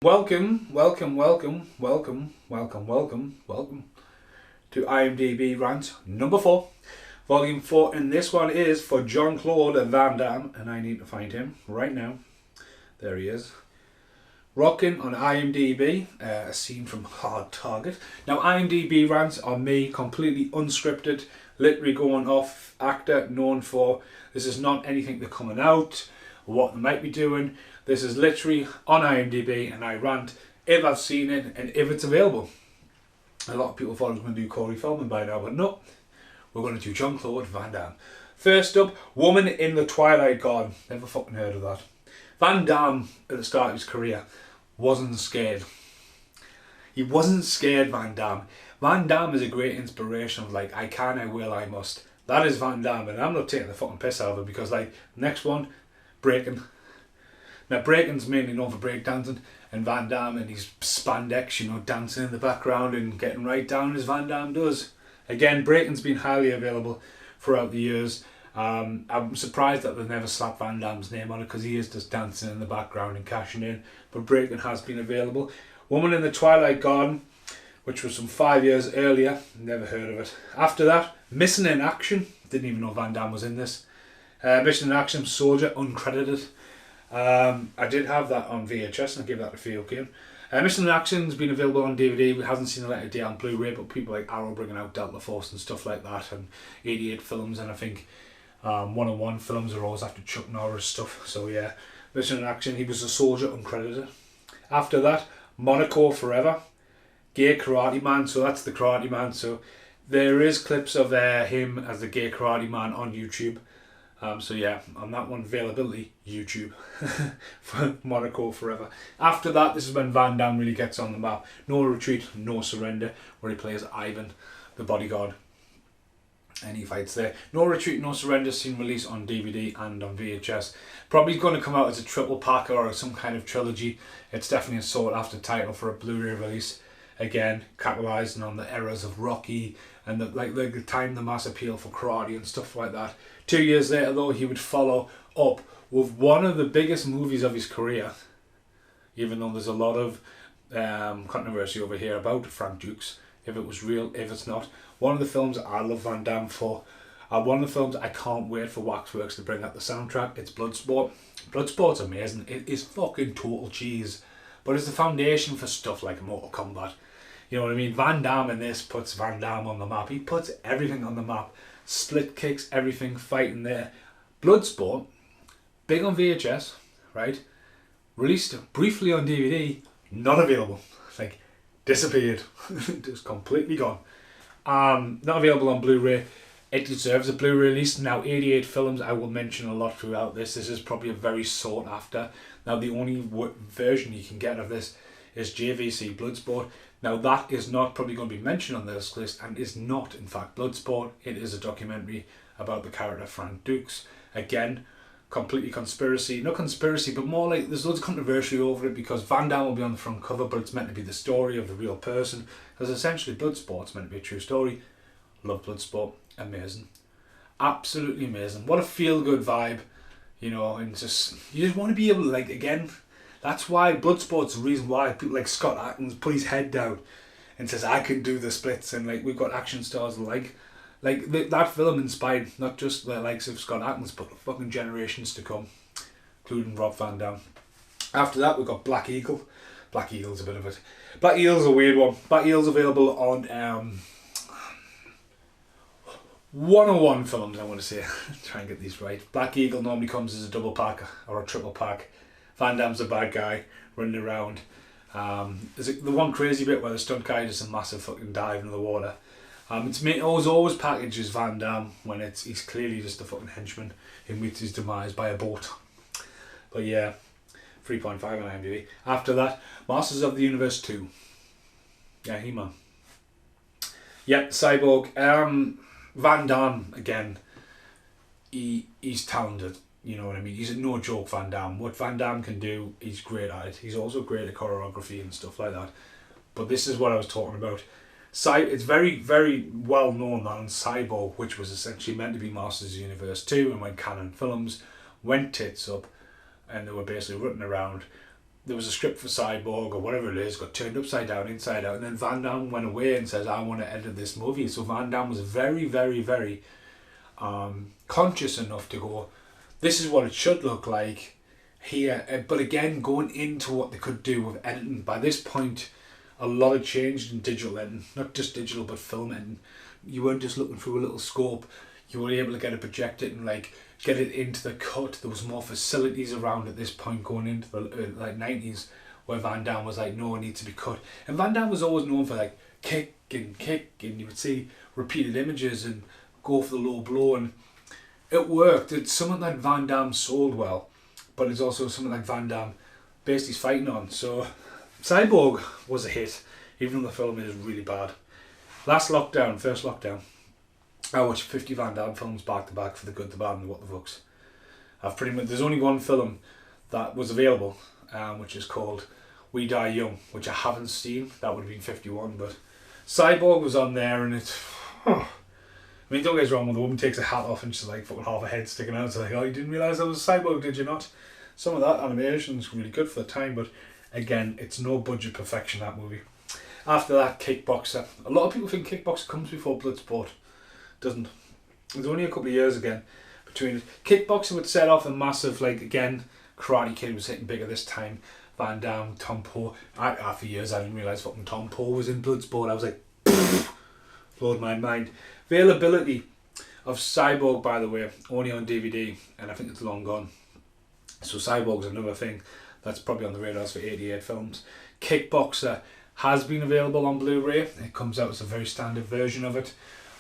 Welcome to IMDB Rants number 4. Volume 4, and this one is for Jean-Claude Van Damme, and I need to find him right now. There he is. Rocking on IMDB, a scene from Hard Target. Now, IMDB Rants are me, completely unscripted, literally going off actor known for. This is not anything they're coming out, or what they might be doing. This is literally on IMDb, and I rant if I've seen it and if it's available. A lot of people thought I was going to do Corey Feldman by now, but no, we're going to do Jean-Claude Van Damme. First up, Woman in the Twilight Garden. Never fucking heard of that. Van Damme, at the start of his career, wasn't scared. He wasn't scared, Van Damme. Van Damme is a great inspiration of like, I can, I will, I must. That is Van Damme, and I'm not taking the fucking piss out of it because like, next one, breaking. Now, breaking's mainly known for breakdancing, and Van Damme and his spandex, dancing in the background and getting right down as Van Damme does. Again, breaking's been highly available throughout the years. I'm surprised that they've never slapped Van Damme's name on it because he is just dancing in the background and cashing in, but breaking has been available. Woman in the Twilight Garden, which was from 5 years earlier, never heard of it. After that, Missing in Action, didn't even know Van Damme was in this. Missing in Action, Soldier, uncredited. I did have that on VHS and I gave that a feel game. Missing in Action's been available on DVD. We haven't seen a light of day on Blu-ray, but people like Arrow bringing out Delta Force and stuff like that, and 88 films, and I think 101 films are always after Chuck Norris stuff. So yeah, Missing in Action, he was a soldier, uncredited. After that, Monaco Forever, Gay Karate Man, so that's the Karate Man. So there is clips of him as the Gay Karate Man on YouTube. So yeah, on that one, availability, YouTube, for Monaco Forever. After that, this is when Van Damme really gets on the map. No Retreat, No Surrender, where he plays Ivan, the bodyguard, and he fights there. No Retreat, No Surrender, seen released on DVD and on VHS. Probably going to come out as a triple pack or some kind of trilogy. It's definitely a sought after title for a Blu-ray release. Again, capitalising on the eras of Rocky and the time the mass appeal for karate and stuff like that. 2 years later, though, he would follow up with one of the biggest movies of his career, even though there's a lot of controversy over here about Frank Dukes, if it was real, if it's not. One of the films I love Van Damme for, one of the films I can't wait for Waxworks to bring out the soundtrack, it's Bloodsport. Bloodsport's amazing. It is fucking total cheese, but it's the foundation for stuff like Mortal Kombat. You know what I mean? Van Damme in this puts Van Damme on the map. He puts everything on the map. Split kicks, everything, fighting there. Bloodsport, big on VHS, right? Released briefly on DVD, not available. Like, disappeared. Just completely gone. Not available on Blu-ray. It deserves a Blu-ray release. Now, 88 films, I will mention a lot throughout this. This is probably a very sought after. Now, the only version you can get of this is JVC Bloodsport. Now, that is not probably going to be mentioned on this list, and is not, in fact, Bloodsport. It is a documentary about the character Frank Dukes. Again, completely conspiracy. Not conspiracy, but more like there's loads of controversy over it because Van Damme will be on the front cover, but it's meant to be the story of the real person. Because essentially, Bloodsport's meant to be a true story. Love Bloodsport. Amazing. Absolutely amazing. What a feel-good vibe, and just, you just want to be able to, like, again, that's why Bloodsport's the reason why people like Scott Atkins put his head down and says, I can do the splits, and like we've got action stars like that film inspired not just the likes of Scott Atkins, but fucking generations to come, including Rob Van Dam. After that, we've got Black Eagle. Black Eagle's a bit of it. Black Eagle's a weird one. Black Eagle's available on 101 films, I want to say. Try and get these right. Black Eagle normally comes as a double pack or a triple pack. Van Damme's a bad guy running around. There's the one crazy bit where the stunt guy does a massive fucking dive into the water. Always packaged as Van Damme when he's clearly just a fucking henchman who meets his demise by a boat. But yeah, 3.5 on IMDb. After that, Masters of the Universe 2. Yeah, He-Man. Yep, Cyborg. Van Damme, again, he's talented. You know what I mean? He's no joke, Van Damme. What Van Damme can do, he's great at it. He's also great at choreography and stuff like that. But this is what I was talking about. It's very, very well known that on Cyborg, which was essentially meant to be Masters of the Universe 2, and when Canon Films went tits up, and they were basically running around, there was a script for Cyborg or whatever it is, got turned upside down, inside out, and then Van Damme went away and says, I want to edit this movie. So Van Damme was very, very, very conscious enough to go, this is what it should look like here. But again, going into what they could do with editing. By this point, a lot had changed in digital editing, not just digital, but film editing. You weren't just looking through a little scope. You were able to get it projected and like get it into the cut. There was more facilities around at this point going into the like 90s, where Van Damme was like, no, it needs to be cut. And Van Damme was always known for like kick, and you would see repeated images and go for the low blow, and it worked. It's something that Van Damme sold well, but it's also something like Van Damme basically fighting on. So Cyborg was a hit, even though the film is really bad. First lockdown, I watched 50 Van Damme films back to back, for the good, the bad and the what the fucks. There's only one film that was available, which is called We Die Young, which I haven't seen. That would have been 51, but Cyborg was on there, and it's... I mean, don't get us wrong, when the woman takes her hat off and she's like fucking half her head sticking out, it's like, oh, you didn't realise I was a cyborg, did you not? Some of that animation is really good for the time, but again, it's no budget perfection, that movie. After that, Kickboxer. A lot of people think Kickboxer comes before Bloodsport. Doesn't. There's only a couple of years again between it. Kickboxer would set off a massive, like, again, Karate Kid was hitting bigger this time. Van Damme, Tom Poe. After years, I didn't realise fucking Tom Poe was in Bloodsport. I was like, blowed my mind. Availability of Cyborg, by the way, only on DVD, and I think it's long gone. So Cyborg's another thing that's probably on the radars for 88 films. Kickboxer has been available on Blu-ray. It comes out as a very standard version of it.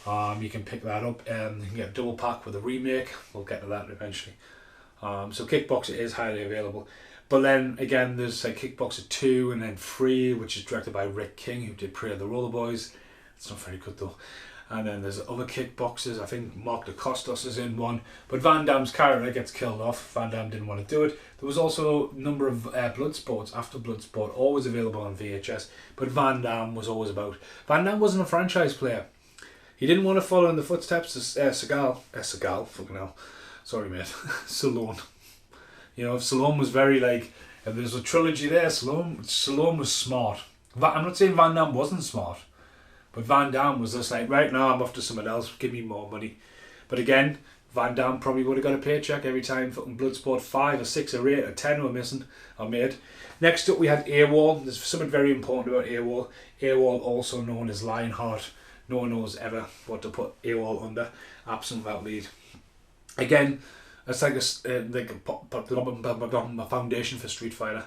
You can pick that up, and you can get a double pack with a remake. We'll get to that eventually. So Kickboxer is highly available. But then again, there's like Kickboxer 2 and then 3, which is directed by Rick King, who did Prey of the Roller Boys. It's not very good though. And then there's other kickboxers. I think Mark DeCostos is in one. But Van Damme's character gets killed off. Van Damme didn't want to do it. There was also a number of Bloodsports after Bloodsport, always available on VHS. But Van Damme was always about. Van Damme wasn't a franchise player. He didn't want to follow in the footsteps of Seagal, fucking hell. Sorry, mate. Stallone. You know, Stallone was very like, if there's a trilogy there, Stallone was smart. I'm not saying Van Damme wasn't smart. But Van Damme was just like, right now I'm off to someone else, give me more money. But again, Van Damme probably would have got a paycheck every time fucking Bloodsport 5 or 6 or 8 or 10 were missing or made. Next up we had AWOL. There's something very important about AWOL. AWOL, also known as Lionheart. No one knows ever what to put AWOL under. Absent without lead. Again, it's like a foundation for Street Fighter.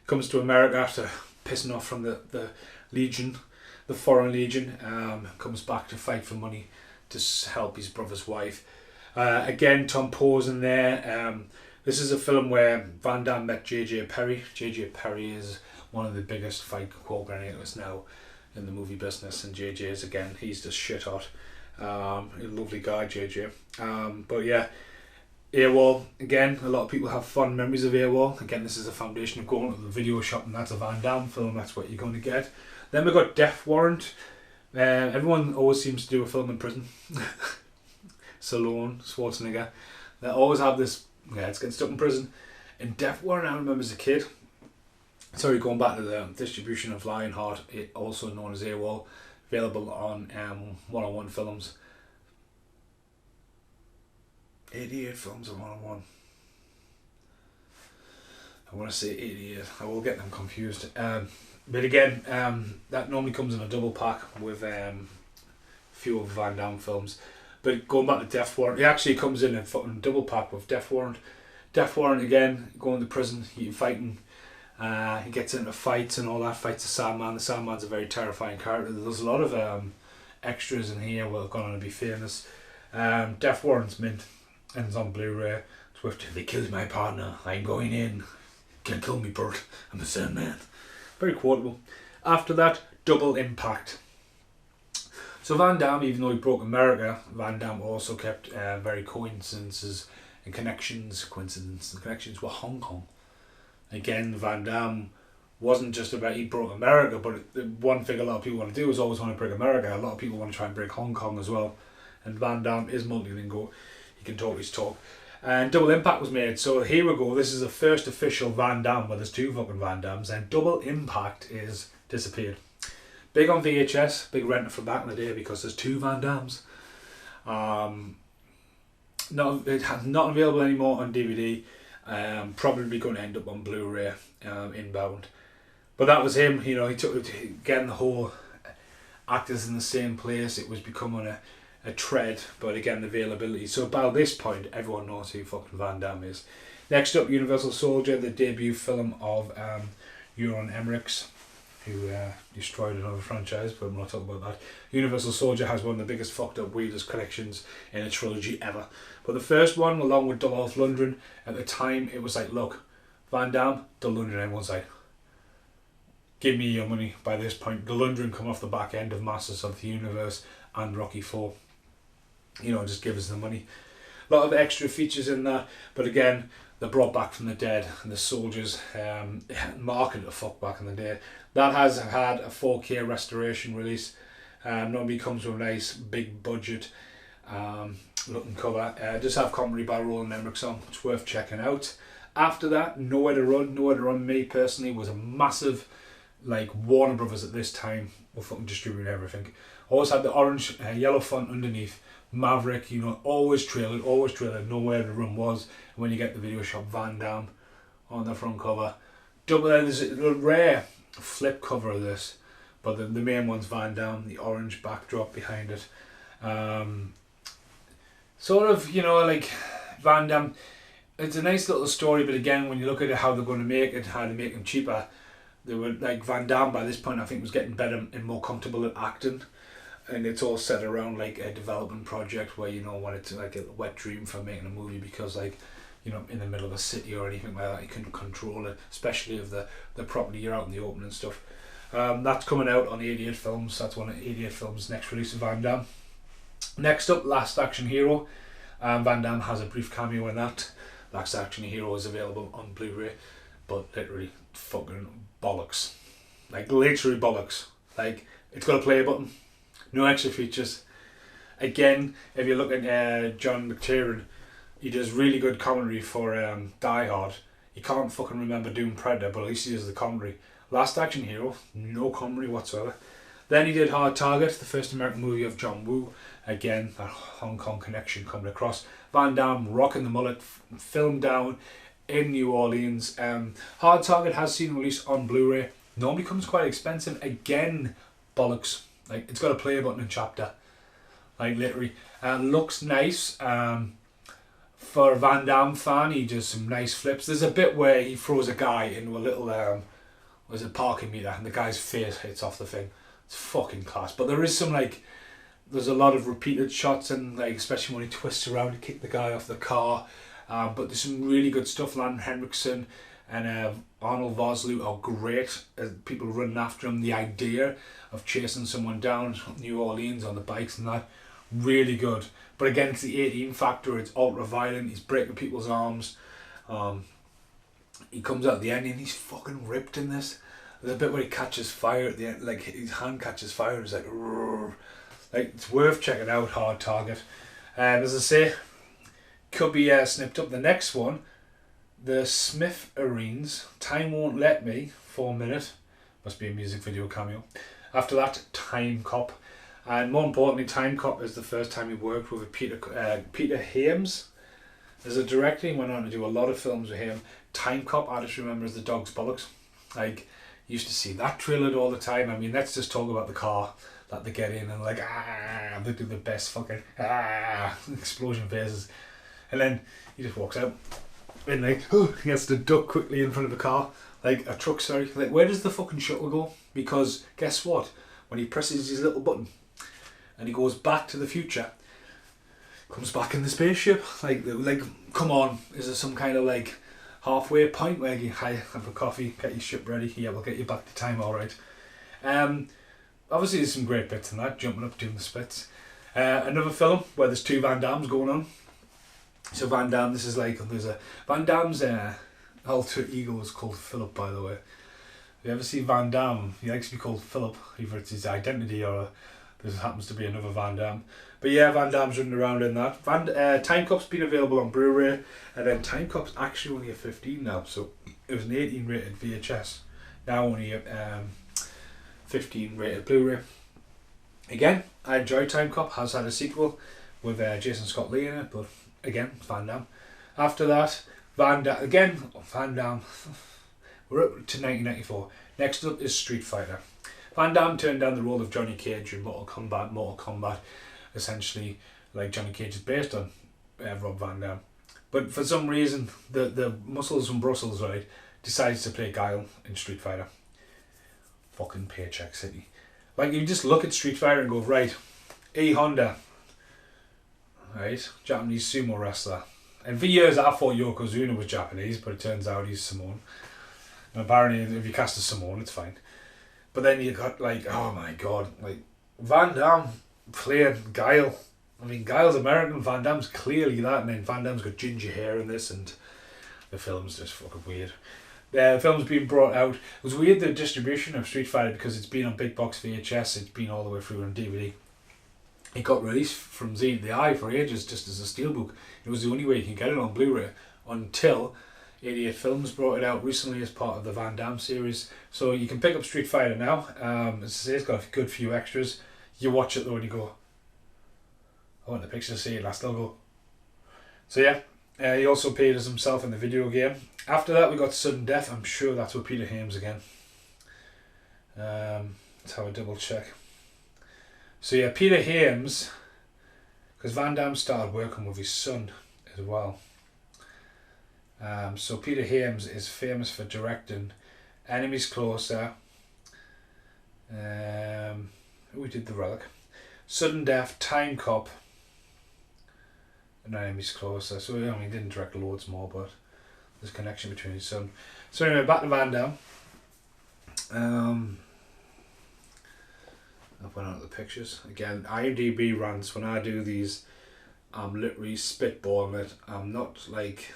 Comes to America after pissing off from the Legion. The Foreign Legion, comes back to fight for money to help his brother's wife. Again, Tom Poe's in there. This is a film where Van Damme met J.J. Perry. J.J. Perry is one of the biggest fight coordinators now in the movie business, and J.J. is, again, he's just shit hot. A lovely guy, J.J. But yeah, AWOL, again, a lot of people have fond memories of AWOL. Again, this is a foundation of going to the video shop, and that's a Van Damme film, that's what you're going to get. Then we got Death Warrant. Everyone always seems to do a film in prison. Stallone, Schwarzenegger. They always have this, it's getting stuck in prison. In Death Warrant, I remember as a kid. Sorry, going back to the distribution of Lionheart, also known as AWOL, available on 101 Films. 88 films on 101. I want to say 88. I will get them confused. But again, that normally comes in a double pack with a few of Van Damme films. But going back to Death Warrant, it actually comes in a fucking double pack with Death Warrant. Death Warrant, again, going to prison, he's fighting. He gets into fights and all that, fights the Sandman. The Sandman's a very terrifying character. There's a lot of extras in here, well, going to be famous. Death Warrant's mint, ends on Blu-ray. Swift, if they killed my partner, I'm going in. Can't kill me, Bert. I'm a Sandman. Very quotable. After that, Double Impact. So Van Damme, even though he broke America, Van Damme also kept very coincidences and connections with Hong Kong. Again, Van Damme wasn't just about he broke America, but one thing a lot of people want to do is always want to break America. A lot of people want to try and break Hong Kong as well. And Van Damme is multilingual. He can talk his talk. And Double Impact was made. So here we go. This is the first official Van Damme where there's two fucking Van Dammes. And Double Impact is disappeared. Big on VHS, big renter from back in the day because there's two Van Dammes. It's not available anymore on DVD. Probably going to end up on Blu-ray inbound. But that was him. You know, he took getting the whole actors in the same place. It was becoming a tread, but again, the availability. So by this point, everyone knows who fucking Van Damme is. Next up, Universal Soldier, the debut film of Euron Emmerich's, who destroyed another franchise, but I'm not talking about that. Universal Soldier has one of the biggest fucked up weirdest collections in a trilogy ever. But the first one, along with Dolph Lundgren, at the time, it was like, look, Van Damme, Dolph Lundgren, everyone's like, give me your money. By this point, Dolph Lundgren come off the back end of Masters of the Universe and Rocky 4. You know, just give us the money. A lot of extra features in that, but again, they're brought back from the dead, and the soldiers marketed the fuck back in the day. That has had a 4K restoration release. Normally comes with a nice big budget looking cover. Just have commentary by Roland Emmerich on. It's worth checking out. After that, Nowhere to Run. Nowhere to Run, me personally, was a massive, like, Warner Brothers at this time were fucking distributing everything. Always had the orange, yellow font underneath. Maverick, you know, always trailing. Nowhere to Run was. And when you get the video shop, Van Damme on the front cover. There's a rare flip cover of this, but the main one's Van Damme, the orange backdrop behind it. Sort of, you know, like Van Damme, it's a nice little story, but again, when you look at it, how they're going to make it, how to make him cheaper, they were like, Van Damme by this point I think was getting better and more comfortable at acting. And it's all set around like a development project where, you know, when it's like a wet dream for making a movie, because like, you know, in the middle of a city or anything like that, you couldn't control it, especially if the property you're out in the open and stuff. That's coming out on 88 Films. That's one of 88 Films' next release of Van Damme. Next up, Last Action Hero. Van Damme has a brief cameo in that. Last Action Hero is available on Blu-ray, but literally fucking bollocks. Like literally bollocks. Like, it's got a play button. No extra features. Again, if you look at John McTiernan, he does really good commentary for Die Hard. You can't fucking remember doing Predator, but at least he does the commentary. Last Action Hero, no commentary whatsoever. Then he did Hard Target, the first American movie of John Woo. Again, that Hong Kong connection coming across. Van Damme rocking the mullet, filmed down in New Orleans. Hard Target has seen release on Blu-ray. Normally comes quite expensive. Again, bollocks. Like, it's got a play button in chapter. Like, literally. Looks nice. For a Van Damme fan, he does some nice flips. There's a bit where he throws a guy into a little, parking meter, and the guy's face hits off the thing. It's fucking class. But there is some, like, there's a lot of repeated shots, and, like, especially when he twists around to kick the guy off the car. But there's some really good stuff. Landon Henriksen and Arnold Vosloo are great. People running after him. The idea of chasing someone down New Orleans on the bikes and that, really good. But again, it's the 18 factor. It's ultra violent. He's breaking people's arms. He comes out at the end and he's fucking ripped in this. There's a bit where he catches fire at the end, like his hand catches fire, and it's like, rrr. Like, it's worth checking out. Hard Target. As I say, could be snipped up. The next one, the Smith Arenes, Time Won't Let Me, 4 minute, must be a music video cameo. After that, Time Cop, and more importantly, Time Cop is the first time he worked with Peter Hames as a director. He went on to do a lot of films with him. Time Cop, I just remember as The Dog's Bollocks. Like, used to see that trailer all the time. I mean, let's just talk about the car that they get in and like, they do the best fucking explosion phases, and then he just walks out and like, he has to duck quickly in front of the car, like a truck, sorry. Like, where does the fucking shuttle go? Because guess what? When he presses his little button and he goes back to the future, comes back in the spaceship. Like, come on, is there some kind of like halfway point where you have a coffee, get your ship ready? Yeah, we'll get you back to time, all right. Obviously there's some great bits in that, jumping up, doing the splits. Another film where there's two Van Dammes going on. So Van Damme, this is like, there's a Van Damme's alter ego is called Philip, by the way. If you ever see Van Damme, he likes to be called Philip, either it's his identity or there happens to be another Van Damme. But yeah, Van Damme's running around in that. Time Cop's been available on Blu-ray, and then Time Cop's actually only a 15 now, so it was an 18 rated VHS, now only a 15 rated Blu-ray. Again, I enjoyed Time Cop, has had a sequel with Jason Scott Lee in it, but again, Van Damme. After that, Van Damme, we're up to 1994. Next up is Street Fighter. Van Damme turned down the role of Johnny Cage in Mortal Kombat, essentially, like Johnny Cage is based on Rob Van Dam. But for some reason, the muscles from Brussels, right, decides to play Guile in Street Fighter. Fucking Paycheck City. Like, you just look at Street Fighter and go, right, E Honda, right, Japanese sumo wrestler. And for years I thought Yokozuna was Japanese, but it turns out he's Samoan. And apparently if you cast a Samoan, it's fine. But then you got, like, oh my god, like, Van Damme playing Guile. I mean, Guile's American, Van Damme's clearly that, and then Van Damme's got ginger hair in this, and the film's just fucking weird. The film's been brought out. It was weird, the distribution of Street Fighter, because it's been on big box VHS, it's been all the way through on DVD. It got released from Z to the Eye for ages just as a steelbook. It was the only way you can get it on Blu-ray until 88 Films brought it out recently as part of the Van Damme series. So you can pick up Street Fighter now. As I say, it's got a good few extras. You watch it though and you go, I want the picture to see it last. I'll go. So yeah, he also appeared as himself in the video game. After that we got Sudden Death. I'm sure that's with Peter Hames again. Let's have a double check. So yeah, Peter Hames, because Van Damme started working with his son as well. So Peter Hames is famous for directing Enemies Closer. We did The Relic, Sudden Death, Time Cop, and Enemies Closer. So I mean, he didn't direct loads more, but there's a connection between his son. So anyway, back to Van Damme. I've went out of the pictures. Again, IMDB rants, when I do these, I'm literally spitballing it. I'm not like,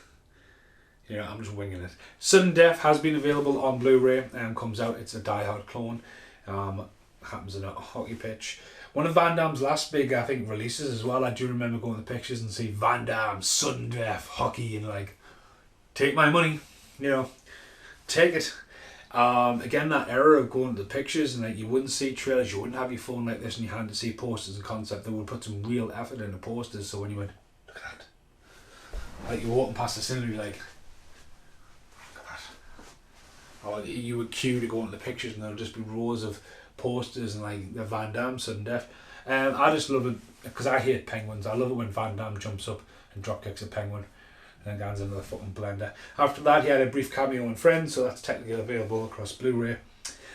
you know, I'm just winging it. Sudden Death has been available on Blu-ray and comes out. It's a Die Hard clone. Happens in a hockey pitch. One of Van Damme's last big, I think, releases as well. I do remember going to the pictures and see Van Damme, Sudden Death, hockey, and like, take my money, you know, take it. Again, that era of going to the pictures and like you wouldn't see trailers, you wouldn't have your phone like this in your hand to see posters and concept. They would put some real effort into posters, so when you went, look at that, like you're walking past the cinema, you're like, look at that. Or you would queue to go into the pictures and there would just be rows of posters and like the Van Damme Sudden Death. I just love it because I hate penguins. I love it when Van Damme jumps up and drop kicks a penguin and then goes into the fucking blender. After that, he had a brief cameo in Friends, so that's technically available across Blu-ray.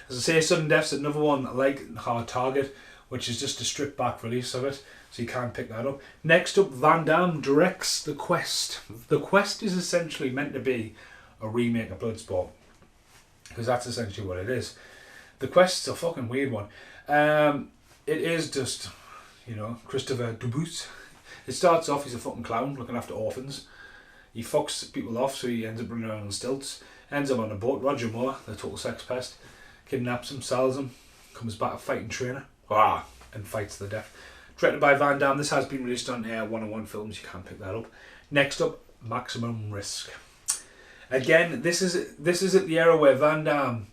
As I say, Sudden Death's another one like Hard Target, which is just a stripped back release of it, so you can't pick that up. Next up, Van Damme directs The Quest. The Quest is essentially meant to be a remake of Bloodsport, because that's essentially what it is. The Quest's a fucking weird one. It is just, you know, Christopher Dubois. It starts off, he's a fucking clown looking after orphans. He fucks people off, so he ends up running around on stilts. Ends up on a boat. Roger Moore, the total sex pest, kidnaps him, sells him, comes back a fighting trainer, and fights to the death. Directed by Van Damme. This has been released on 101 Films. You can't pick that up. Next up, Maximum Risk. Again, this is at the era where Van Damme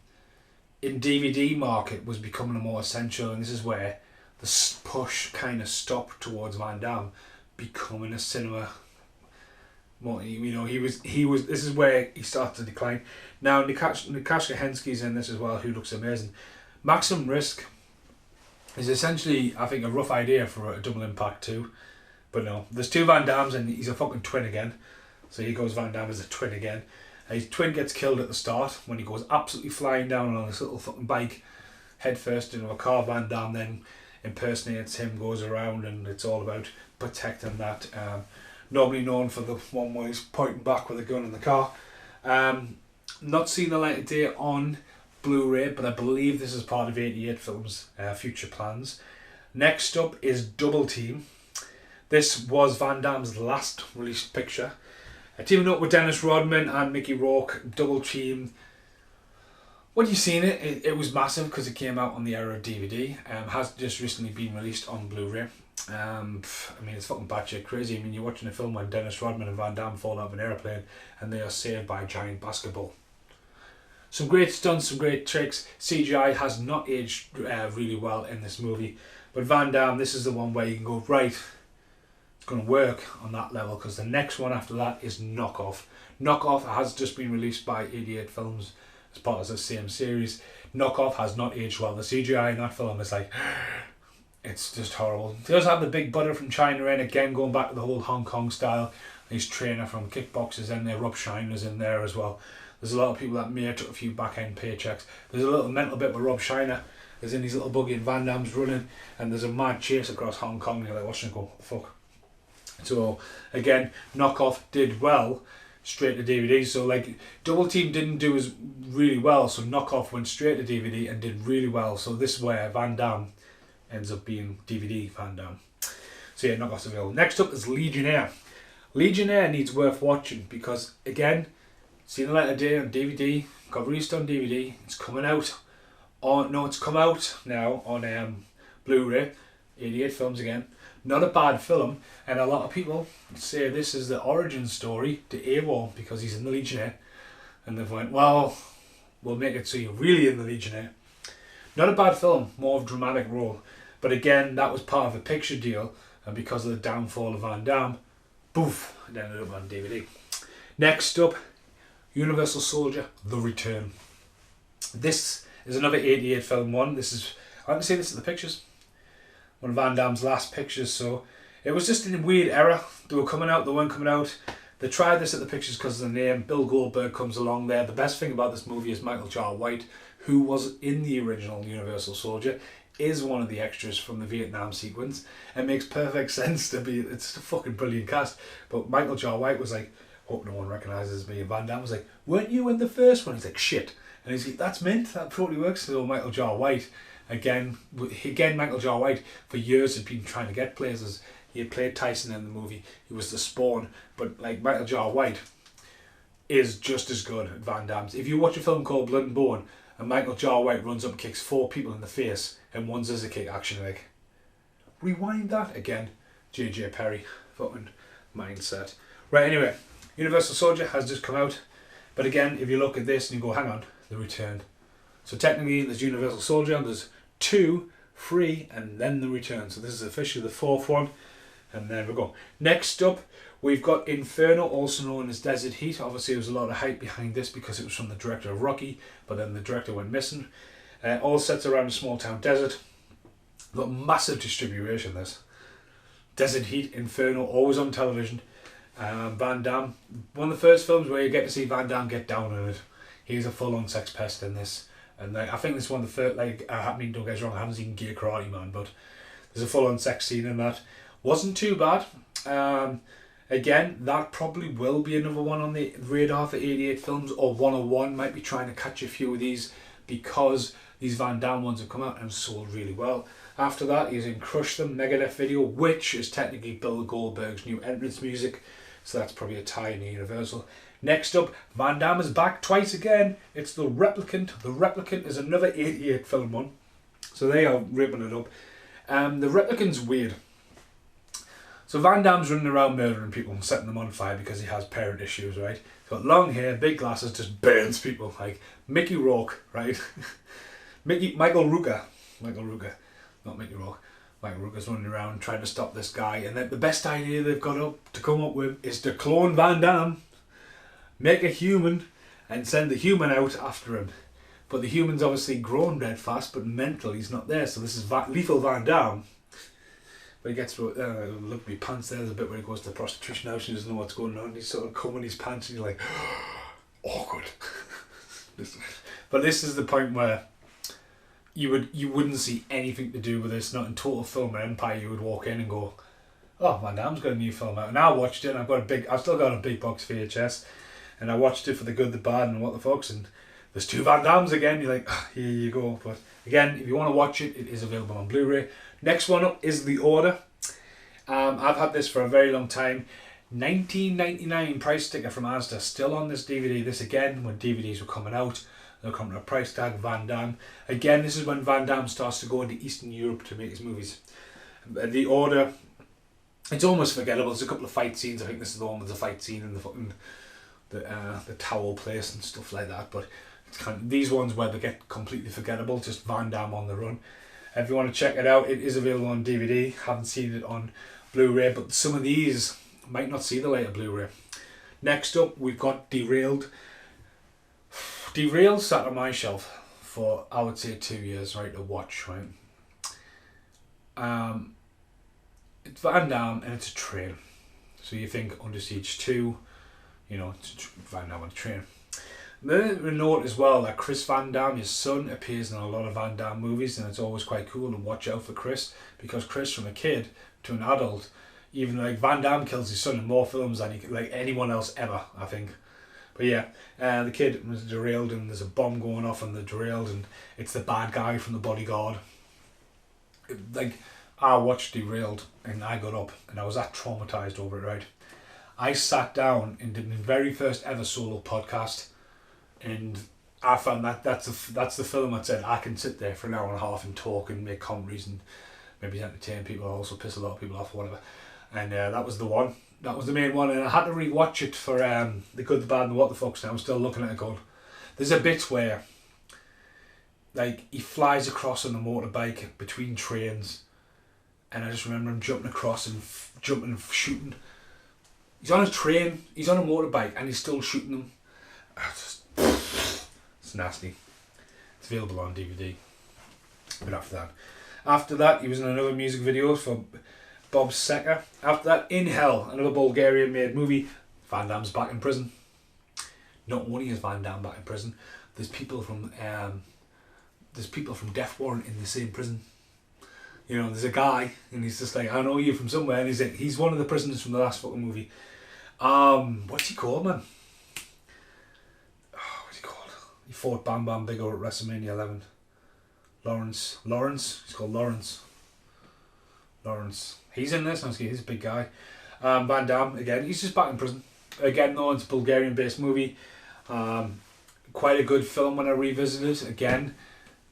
in DVD market was becoming more essential, and this is where the push kind of stopped towards Van Damme becoming a cinema. You know, he was. This is where he started to decline. Now, Natasha Hensky's in this as well, who looks amazing. Maximum Risk is essentially, I think, a rough idea for a Double Impact 2. But no, there's two Van Dammes and he's a fucking twin again. So here goes Van Damme as a twin again. His twin gets killed at the start when he goes absolutely flying down on this little fucking bike, head first into a car. Van Damme then impersonates him, goes around, and it's all about protecting that. Normally known for the one where he's pointing back with a gun in the car. Not seen the light of day on Blu-ray, but I believe this is part of 88 Films' future plans. Next up is Double Team. This was Van Damme's last released picture. Teaming up with Dennis Rodman and Mickey Rourke, Double Team. When you seen it, it was massive because it came out on the era of DVD. Has just recently been released on Blu-ray. I mean, it's fucking batshit crazy. I mean, you're watching a film when Dennis Rodman and Van Damme fall out of an airplane and they are saved by a giant basketball. Some great stunts, some great tricks. CGI has not aged really well in this movie. But Van Damme, this is the one where you can go, right, it's going to work on that level, because the next one after that is Knockoff. Knockoff has just been released by 88 Films as part of the same series. Knockoff has not aged well. The CGI in that film is like, it's just horrible. It does have the big butter from China in, again going back to the whole Hong Kong style. His trainer from Kickboxers in there, Rob Shiner's in there as well. There's a lot of people that may have took a few back-end paychecks. There's a little mental bit where Rob Shiner is in his little buggy and Van Damme's running, and there's a mad chase across Hong Kong, and you're like watching it go, fuck. So again, Knockoff did well straight to DVD. So like Double Team didn't do as really well, so Knockoff went straight to DVD and did really well. So this is where Van Damme ends up being DVD Van Damme. So yeah, Knockoff's available. Next up is Legionnaire. Legionnaire needs worth watching because again, seen the light of day on DVD, got released on DVD. It's coming out. Oh no, it's come out now on Blu-ray. 88 Films again. Not a bad film, and a lot of people say this is the origin story to AWOL because he's in the Legionnaire, and they've went, well, we'll make it so you're really in the Legionnaire. Not a bad film, more of a dramatic role, but again, that was part of a picture deal, and because of the downfall of Van Damme, poof, it ended up on DVD. Next up, Universal Soldier: The Return. This is another 88 Film one. This is, I haven't seen this in the pictures. One of Van Damme's last pictures, so it was just in a weird era. They were coming out, they weren't coming out. They tried this at the pictures because of the name. Bill Goldberg comes along there. The best thing about this movie is Michael Jai White, who was in the original Universal Soldier, is one of the extras from the Vietnam sequence. It makes perfect sense to be, it's a fucking brilliant cast. But Michael Jai White was like, hope no one recognises me. And Van Damme was like, weren't you in the first one? He's like, shit. And he's like, that's mint, that totally works. So Michael Jai White, Again, Michael Jai White for years had been trying to get places. He had played Tyson in the movie. He was the Spawn, but like Michael Jai White is just as good at Van Damme's. If you watch a film called Blood and Bone, and Michael Jai White runs up and kicks 4 people in the face, and one's as a kick action, like rewind that again. JJ Perry, fucking mindset. Right, anyway, Universal Soldier has just come out, but again, if you look at this and you go, hang on, The Return. So technically, there's Universal Soldier, and there's 2, 3, and then The Return. So this is officially the 4th one, and there we go. Next up, we've got Inferno, also known as Desert Heat. Obviously, there was a lot of hype behind this because it was from the director of Rocky, but then the director went missing. All sets around a small town desert. Got massive distribution, this. Desert Heat, Inferno, always on television. Van Damme, one of the first films where you get to see Van Damme get down on it. He's a full-on sex pest in this. And I think this is one of the first, like, I mean, don't get us wrong, I haven't seen Gear Karate Man, but there's a full-on sex scene in that. Wasn't too bad. Again, that probably will be another one on the radar for 88 Films, or 101 might be trying to catch a few of these because these Van Damme ones have come out and sold really well. After that, he's in Crush Them, Megadeth video, which is technically Bill Goldberg's new entrance music, so that's probably a tie in Universal. Next up, Van Damme is back twice again. It's The Replicant. The Replicant is another 88 Film one, so they are ripping it up. The Replicant's weird. So Van Damme's running around murdering people and setting them on fire because he has parent issues, right? He's got long hair, big glasses, just burns people, like Mickey Rourke, right? Michael Rooker, not Mickey Rourke. Michael Rooker's running around trying to stop this guy, and then the best idea they've got to come up with is to clone Van Damme, make a human, and send the human out after him. But the human's obviously grown dead fast, but mental, he's not there. So this is Lethal Van Damme. But he gets through, look at me pants there, there's a bit where he goes to the prostitution house and he doesn't know what's going on. He's sort of combing his pants and you're like, awkward. But this is the point where you wouldn't see anything to do with this, not in Total Film or Empire. You would walk in and go, oh, Van Damme's got a new film out. And I watched it and I've still got a big box VHS. And I watched it for the good, the bad, and what the fucks. And there's 2 Van Dammes again. You're like, oh, here you go. But again, if you want to watch it, it is available on Blu-ray. Next one up is The Order. I've had this for a very long time. $19.99 price sticker from Asda, still on this DVD. This again, when DVDs were coming out, they're coming to a price tag. Van Damme. Again, this is when Van Damme starts to go into Eastern Europe to make his movies. The order, it's almost forgettable. There's a couple of fight scenes. I think this is the one with the fight scene and the fucking the towel place and stuff like that. But it's kind of these ones where they get completely forgettable. Just Van Damme on the run. If you want to check it out, it is available on DVD. Haven't seen it on Blu-ray, but some of these might not see the later Blu-ray. Next up, we've got Derailed. Derailed sat on my shelf for, I would say, 2 years, right, to watch, right? It's Van Damme and it's a train. So you think Under Siege 2, you know, it's Van Damme on a train. Then we note as well that Chris Van Damme, his son, appears in a lot of Van Damme movies, and it's always quite cool to watch out for Chris, because Chris, from a kid to an adult, even like Van Damme kills his son in more films than like anyone else ever, I think. But yeah, the kid was derailed and there's a bomb going off on the derailed and it's the bad guy from The Bodyguard. Like, I watched Derailed and I got up and I was that traumatised over it, right? I sat down and did my very first ever solo podcast, and I found that's the film that said I can sit there for an hour and a half and talk and make commentaries and maybe entertain people, also piss a lot of people off or whatever. And that was the one. That was the main one, and I had to rewatch it for The Good, the Bad and the What the Fucks, and I'm still looking at it going, there's a bit where like he flies across on a motorbike between trains, and I just remember him jumping across and jumping and shooting. He's on a train, he's on a motorbike, and he's still shooting them. It's nasty. It's available on DVD. But after that, he was in another music video for Bob Seger. After that, In Hell, another Bulgarian-made movie. Van Damme's back in prison. Not only is Van Damme back in prison, there's people from Death Warrant in the same prison. You know, there's a guy, and he's just like, I know you from somewhere, and he's one of the prisoners from the last fucking movie. What's he called, man? What's he called? He fought Bam Bam Bigelow at WrestleMania 11. Lawrence. He's called Lawrence. He's in this, he's a big guy. Van Damme, again, he's just back in prison. Again, though, it's a Bulgarian-based movie. Quite a good film when I revisited it. Again,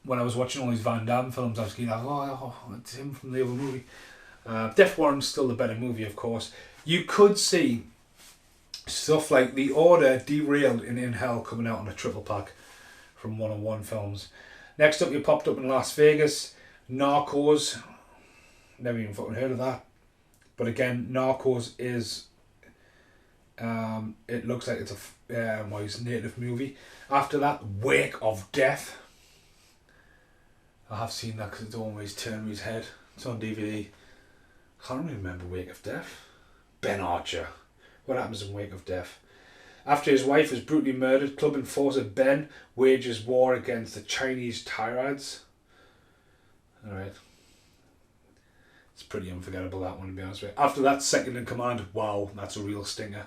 when I was watching all these Van Damme films, I was like, oh, it's him from the other movie. Death Warrant's still the better movie, of course. You could see stuff like The Order, Derailed, and In Hell coming out on a triple pack from 101 Films. Next up, you popped up in Las Vegas. Narcos. Never even fucking heard of that. But again, Narcos is... it looks like it's a native movie. After that, Wake of Death. I have seen that because it's always turned his head. It's on DVD. I can't really remember Wake of Death. Ben Archer. What happens in Wake of Death? After his wife is brutally murdered, club enforcer Ben wages war against the Chinese tirades. Alright. It's pretty unforgettable, that one, to be honest with you. After that, Second in Command. Wow, that's a real stinger.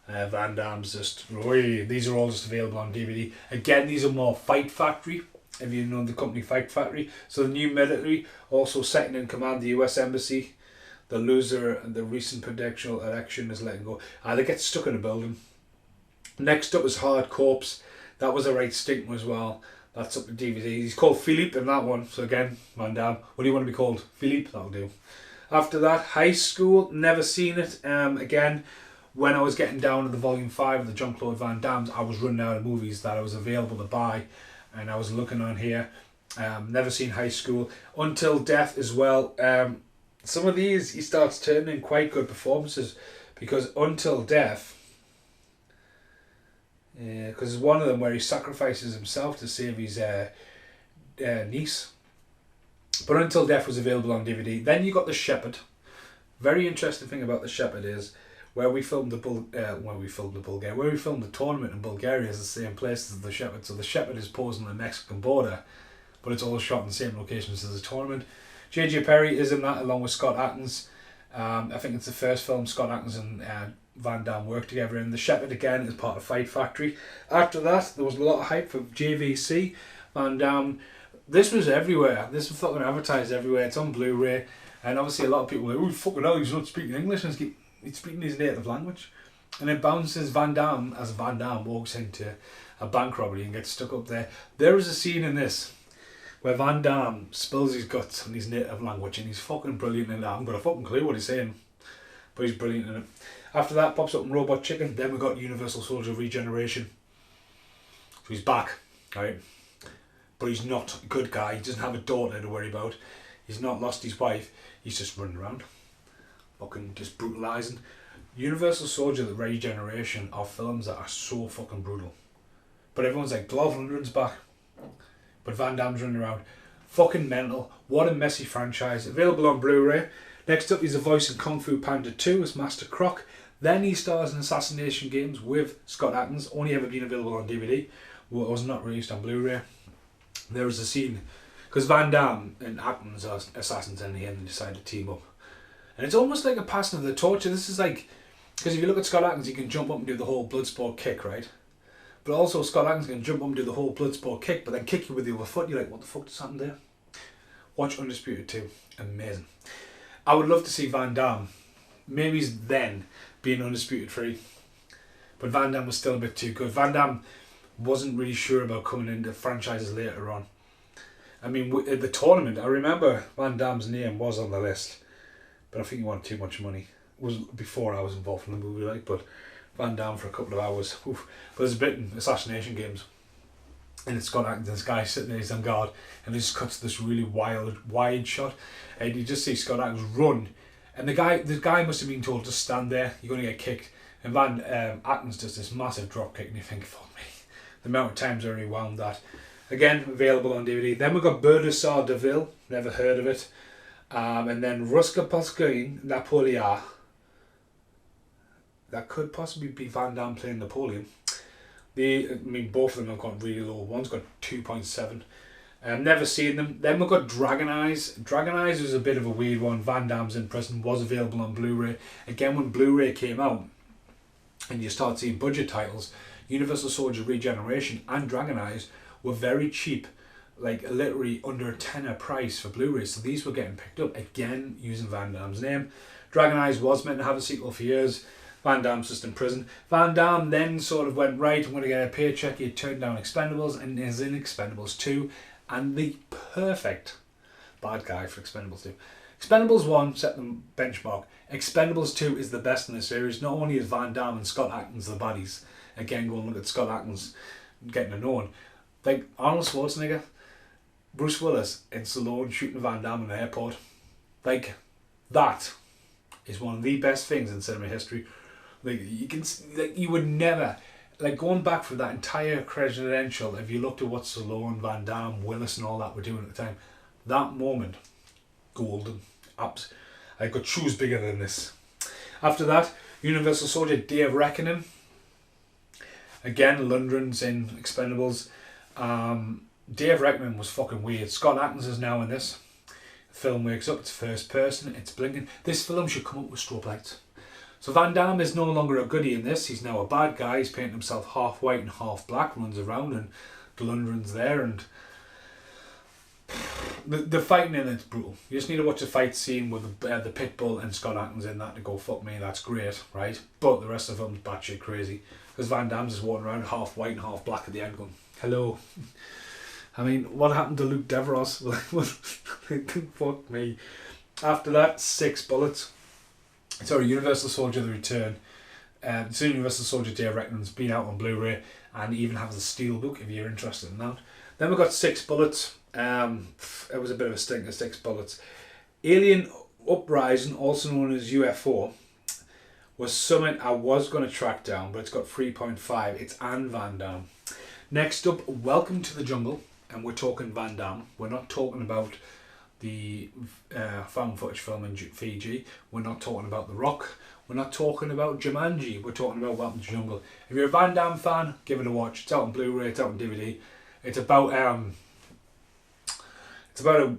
Van Damme's just... These are all just available on DVD. Again, these are more Fight Factory. If you know the company Fight Factory. So the New Military, also Second in Command, the US Embassy. The loser and the recent presidential election is letting go. They get stuck in a building. Next up was Hard Corpse. That was a right stinker as well. That's up to DVD. He's called Philippe in that one. So again, Van Damme. What do you want to be called? Philippe? That'll do. After that, High School. Never seen it. Again, when I was getting down to the volume 5 of the Jean-Claude Van Damme's, I was running out of movies that I was available to buy. And I was looking on here. Never seen High School. Until Death as well. Some of these, he starts turning in quite good performances. Because Until Death... because there's one of them where he sacrifices himself to save his niece. But Until Death was available on DVD. Then you got The Shepherd. Very interesting thing about The Shepherd is where we filmed the tournament in Bulgaria is the same place as The Shepherd. So The Shepherd is posing on the Mexican border, but it's all shot in the same locations as the tournament. J.J. Perry is in that along with Scott Atkins. I think it's the first film Scott Atkins and Van Damme worked together in. The Shepherd again is part of Fight Factory. After that, there was a lot of hype for JVC. Van Damme. This was everywhere. This was fucking advertised everywhere. It's on Blu-ray. And obviously a lot of people were like, oh, fucking hell, he's not speaking English. And he's speaking his native language. And it bounces Van Damme as Van Damme walks into a bank robbery and gets stuck up there. There is a scene in this where Van Damme spills his guts in his native language, and he's fucking brilliant in that. I haven't got a fucking clue what he's saying, but he's brilliant in it. After that, pops up in Robot Chicken. Then we got Universal Soldier Regeneration. So he's back, right? But he's not a good guy. He doesn't have a daughter to worry about. He's not lost his wife. He's just running around, fucking just brutalising. Universal Soldier, the Regeneration are films that are so fucking brutal. But everyone's like, Dolph Lundgren's back. But Van Damme's running around. Fucking mental. What a messy franchise. Available on Blu-ray. Next up, he's a voice in Kung Fu Panda 2 as Master Croc. Then he stars in Assassination Games with Scott Adkins. Only ever been available on DVD. Well, it was not released on Blu-ray. There was a scene, because Van Damme and Atkins are assassins in the end and decide to team up. And it's almost like a passing of the torch. This is like, because if you look at Scott Adkins, he can jump up and do the whole Bloodsport kick, right? But also Scott Adkins can jump up and do the whole Bloodsport kick, but then kick you with the other foot. You're like, what the fuck just happened there? Watch Undisputed 2. Amazing. I would love to see Van Damme, maybe then, being Undisputed 3. But Van Damme was still a bit too good. Van Damme wasn't really sure about coming into franchises later on. I mean, at the tournament, I remember Van Damme's name was on the list, but I think he wanted too much money. It was before I was involved in the movie, like, but Van Damme for a couple of hours. Oof. But there's a bit in Assassination Games, and it's Scott Adkins, this guy sitting there, he's on guard, and he just cuts this really wide shot, and you just see Scott Adkins run, and the guy must have been told to stand there, you're going to get kicked, and Van Atkins does this massive drop kick, and you think, fuck me, the amount of times I rewound that. Again, available on DVD. Then we've got Burdessar de Ville, never heard of it, and then Ruska Polskain Napoleon. That could possibly be Van Damme playing Napoleon. Both of them have got really low. One's got 2.7. Never seen them. Then we've got Dragon Eyes. Dragon Eyes was a bit of a weird one. Van Damme's in prison, was available on Blu-ray. Again, when Blu-ray came out, and you start seeing budget titles, Universal Soldier Regeneration and Dragon Eyes were very cheap, like literally under a tenner price for Blu-ray. So these were getting picked up, again, using Van Damme's name. Dragon Eyes was meant to have a sequel for years. Van Damme's just in prison. Van Damme then sort of went, right, I'm going to get a paycheck. He turned down Expendables and is in Expendables 2. And the perfect bad guy for Expendables 2. Expendables 1 set the benchmark. Expendables 2 is the best in the series. Not only is Van Damme and Scott Adkins the baddies. Again, go and look at Scott Adkins getting it known. Like Arnold Schwarzenegger, Bruce Willis in Stallone shooting Van Damme in the airport. Like, that is one of the best things in cinema history. Like, you would never, like, going back for that entire credential, if you looked at what Stallone, Van Damme, Willis and all that were doing at the time, that moment, golden. I could choose bigger than this. After that, Universal Soldier Day of Reckoning. Again, Lundgren's in Expendables. Day of Reckoning was fucking weird. Scott Adkins is now in this. The film wakes up, it's first person, it's blinking. This film should come up with strobe lights. So Van Damme is no longer a goodie in this. He's now a bad guy. He's painting himself half white and half black, runs around, and the Lundgren's there, and the fighting in it's brutal. You just need to watch the fight scene with the Pitbull and Scott Adkins in that to go, fuck me, that's great, right? But the rest of the film's batshit crazy, because Van Damme's just walking around half white and half black at the end going, hello. I mean, what happened to Luke Devros? Fuck me. After that, 6 Bullets. Sorry, Universal Soldier The Return. So Universal Soldier Day of Reckoning's been out on Blu-ray, and even has the Steelbook if you're interested in that. Then we've got 6 Bullets. It was a bit of a stinker, 6 Bullets. Alien Uprising, also known as UFO, was something I was going to track down, but it's got 3.5. It's Anne Van Damme. Next up, Welcome to the Jungle, and we're talking Van Damme. We're not talking about the found footage film in Fiji. We're not talking about The Rock. We're not talking about Jumanji. We're talking about Welcome to the Jungle. If you're a Van Damme fan, give it a watch. It's out on Blu-ray, it's out on DVD. It's about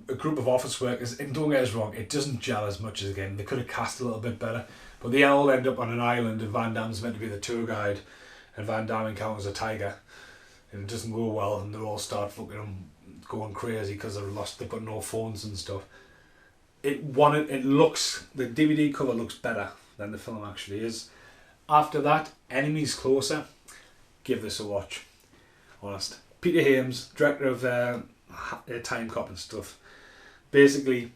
a group of office workers, and don't get us wrong, it doesn't gel as much as, again, they could have cast a little bit better, but they all end up on an island, and Van Damme's meant to be the tour guide, and Van Damme encounters a tiger, and it doesn't go well, and they all start fucking going crazy because they've got no phones and stuff. The DVD cover looks better than the film actually is. After that, Enemies Closer. Give this a watch. Honest. Peter Hames, director of time cop and stuff. Basically,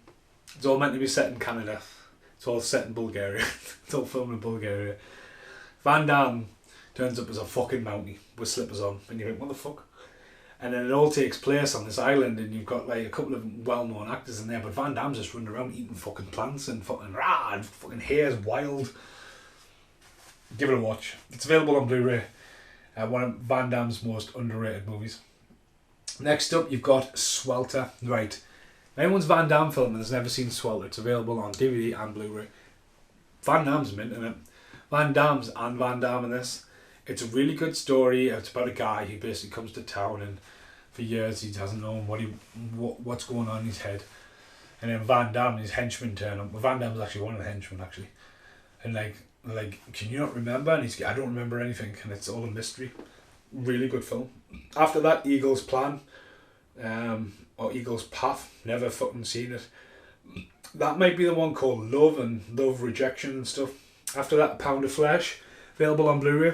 it's all meant to be set in Canada. It's all set in Bulgaria. It's all filmed in Bulgaria. Van Damme turns up as a fucking mountie with slippers on, and you think, what the fuck? And then it all takes place on this island, and you've got like a couple of well-known actors in there, but Van Damme's just running around eating fucking plants and fucking rah, and fucking hair's wild. Give it a watch. It's available on Blu-ray. One of Van Damme's most underrated movies. Next up, you've got Swelter. Right. If anyone's Van Damme film and has never seen Swelter, it's available on DVD and Blu-ray. Van Damme's mint in it. Van Damme's and Van Damme in this. It's a really good story. It's about a guy who basically comes to town, and for years he doesn't know what's going on in his head. And then Van Damme and his henchmen turn up. Well, Van Damme's actually one of the henchmen, actually. And like, can you not remember? And he's, I don't remember anything, and it's all a mystery. Really good film. After that, Eagle's Plan, or Eagle's Path. Never fucking seen it. That might be the one called Love and Love Rejection and stuff. After that, Pound of Flesh, available on Blu-ray.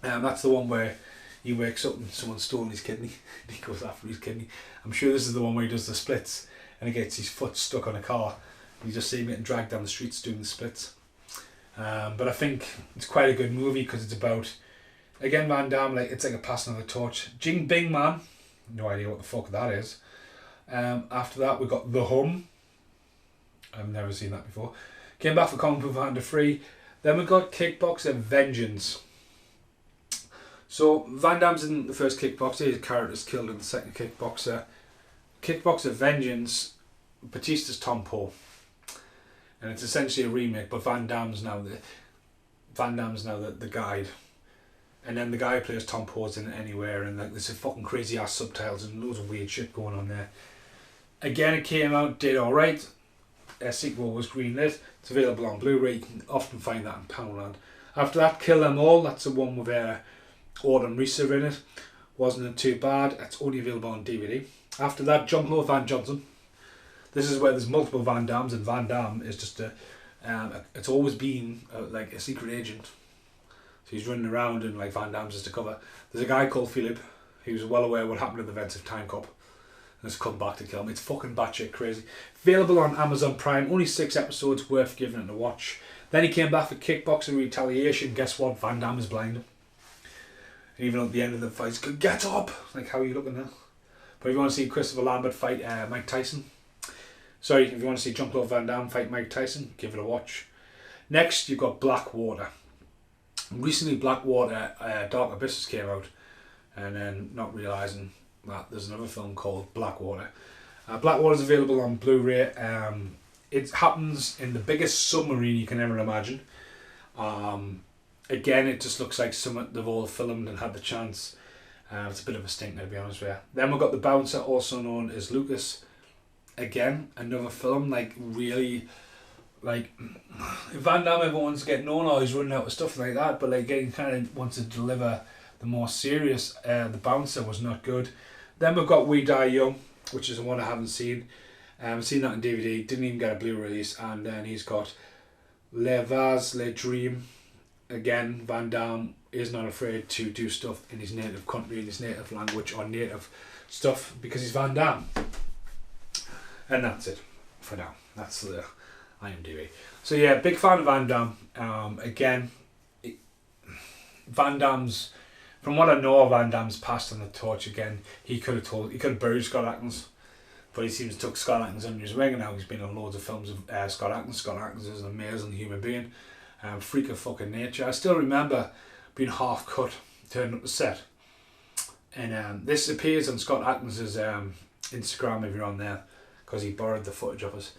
That's the one where he wakes up and someone's stolen his kidney. He goes after his kidney. I'm sure this is the one where he does the splits and he gets his foot stuck on a car. You just see him getting dragged down the streets doing the splits. But I think it's quite a good movie because it's about, again, Van Damme, like, it's like a passing of the torch. Jing Bing Man, no idea what the fuck that is. After that, we got The Hum. I've never seen that before. Came back for Kung Fu Panda 3. Then we got Kickboxer Vengeance. So Van Damme's in the first Kickboxer. His character's killed in the second Kickboxer. Kickboxer Vengeance, Batista's Tom Poe, and it's essentially a remake. But Van Damme's now the guide, and then the guy who plays Tom Poe's in it anywhere, and like there's a fucking crazy ass subtitles and loads of weird shit going on there. Again, it came out, did alright. A sequel was greenlit. It's available on Blu-ray. You can often find that in Poundland. After that, Kill Them All. That's the one with Autumn Reeser in it. Wasn't too bad. It's only available on DVD. After that, Jean-Claude Van Johnson. This is where there's multiple Van Dammes, and Van Damme is just it's always been like a secret agent. So he's running around and like Van Damme's just a cover. There's a guy called Philip. He was well aware what happened at the events of Time Cop, and has come back to kill him. It's fucking batshit crazy. Available on Amazon Prime. Only 6 episodes, worth giving it a watch. Then he came back for Kickboxing Retaliation. Guess what? Van Damme is blind. And even at the end of the fight, he's going, get up! Like, how are you looking now? But if you want to see Christopher Lambert fight Mike Tyson, sorry, if you want to see Jean-Claude Van Damme fight Mike Tyson, give it a watch. Next, you've got Blackwater. Recently, Blackwater Dark Abysses came out, and then not realising that there's another film called Blackwater. Blackwater is available on Blu-ray. It happens in the biggest submarine you can ever imagine. Again, it just looks like something they've all filmed and had the chance. It's a bit of a stinker, to be honest with you. Then we've got The Bouncer, also known as Lucas. Again, another film, like, really, like, Van Damme, everyone's getting known, or he's running out of stuff like that, but like, he kind of wants to deliver the more serious. The Bouncer was not good. Then we've got We Die Young, which is the one I haven't seen. I've seen that on DVD, didn't even get a Blu-ray release. And then he's got Le Vase, Le Dream. Again, Van Damme is not afraid to do stuff in his native country, in his native language, or native stuff, because he's Van Damme. And that's it for now. That's the IMDB. So yeah, big fan of Van Damme. Again, Van Damme's, from what I know, Van Damme's passed on the torch again. He could have buried Scott Adkins, but he seems to took Scott Adkins under his wing, and now he's been on loads of films of Scott Adkins. Scott Adkins is an amazing human being. Freak of fucking nature. I still remember being half cut, turning up the set, and this appears on Scott Adkins' Instagram if you're on there, because he borrowed the footage of us.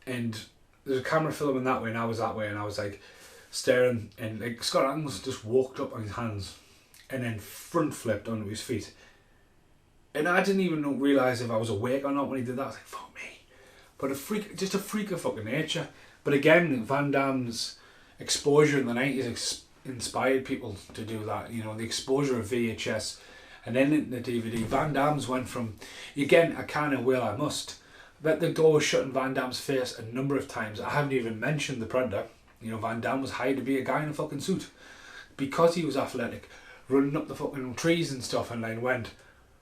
And there's a camera filming that way, and I was that way, and I was like staring, and like Scott Adkins just walked up on his hands and then front flipped onto his feet, and I didn't even realise if I was awake or not when he did that. I was like, fuck me. But just a freak of fucking nature. But again, Van Damme's exposure in the 90s inspired people to do that. You know, the exposure of VHS and then in the DVD. Van Damme's went from, again, I can and will, I must. Let the door was shut in Van Damme's face a number of times. I haven't even mentioned the Predator. You know, Van Damme was hired to be a guy in a fucking suit because he was athletic, running up the fucking trees and stuff, and then went,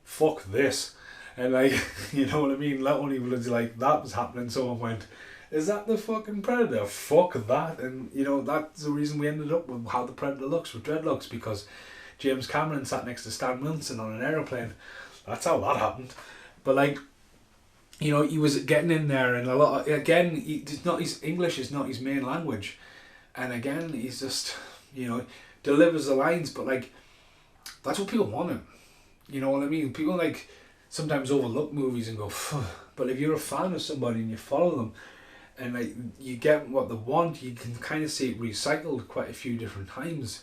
fuck this. And like, you know what I mean? Not only was like that was happening, someone went, is that the fucking Predator? Fuck that. And you know, that's the reason we ended up with how the Predator looks with dreadlocks, because James Cameron sat next to Stan Winston on an aeroplane. That's how that happened. But like, you know, he was getting in there, and a lot again, it's not his English is not his main language, and again, he's just, you know, delivers the lines, but like, that's what people want him. You know what I mean? People like sometimes overlook movies and go, phew. But if you're a fan of somebody and you follow them, and like you get what they want, you can kind of see it recycled quite a few different times.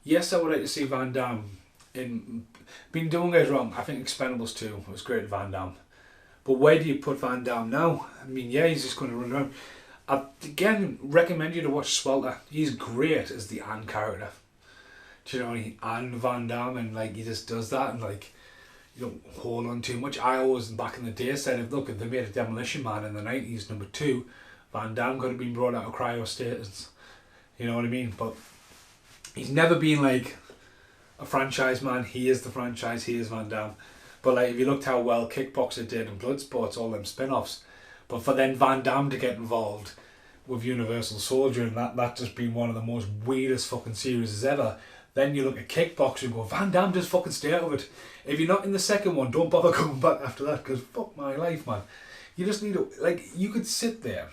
Yes, I would like to see Van Damme in. Been doing guys wrong. I think Expendables 2 was great at Van Damme. But where do you put Van Damme now? I mean, yeah, he's just going to run around. I again recommend you to watch Swelter. He's great as the Anne character. Do you know, Anne Van Damme, and like he just does that, and like you don't hold on too much. I always back in the day said, if look, if they made a Demolition Man in the 90s #2, Van Damme could have been brought out of cryostasis. You know what I mean? But he's never been like a franchise man. He is the franchise. He is Van Damme. But like, if you looked how well Kickboxer did and Bloodsport's, all them spin-offs, but for then Van Damme to get involved with Universal Soldier, and that just been one of the most weirdest fucking series ever. Then you look at Kickboxer and go, Van Damme, just fucking stay out of it. If you're not in the second one, don't bother coming back after that, because fuck my life, man. You just need to, like, you could sit there.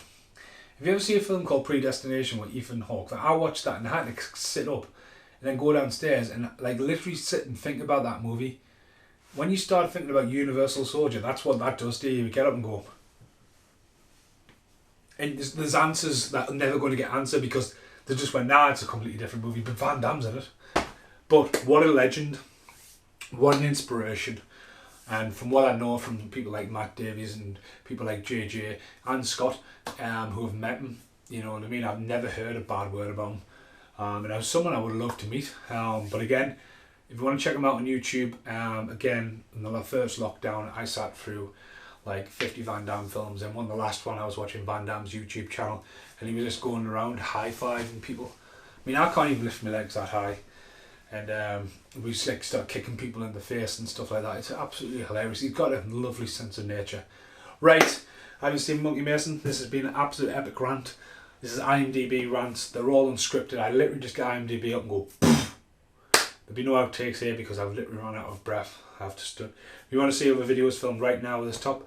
If you ever see a film called Predestination with Ethan Hawke, I watched that and I had to sit up and then go downstairs and like literally sit and think about that movie. When you start thinking about Universal Soldier, that's what that does to you. You get up and go. And there's answers that are never going to get answered because they just went, nah, it's a completely different movie, but Van Damme's in it. But what a legend. What an inspiration. And from what I know from people like Matt Davies and people like JJ and Scott, who have met him, you know what I mean? I've never heard a bad word about him. And I was someone I would love to meet. But again, if you want to check him out on YouTube, again, in the first lockdown, I sat through like 50 Van Damme films, and one of the last one I was watching Van Damme's YouTube channel, and he was just going around high-fiving people. I mean, I can't even lift my legs that high. And we just like start kicking people in the face and stuff like that. It's absolutely hilarious. He's got a lovely sense of nature. Right, I haven't seen Monkey Mason. This has been an absolute epic rant. This is IMDB rants. They're all unscripted. I literally just get IMDB up and go poof. There'll be no outtakes here because I've literally run out of breath. I have to stop. If you want to see other videos filmed right now with this top,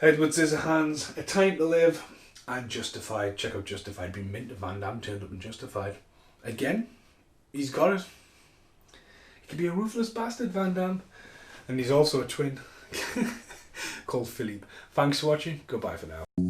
Edward Scissorhands, A Time to Live, and Justified. Check out Justified. Been mint to Van Damme turned up in Justified. Again, he's got it. He could be a ruthless bastard, Van Damme. And he's also a twin called Philippe. Thanks for watching. Goodbye for now.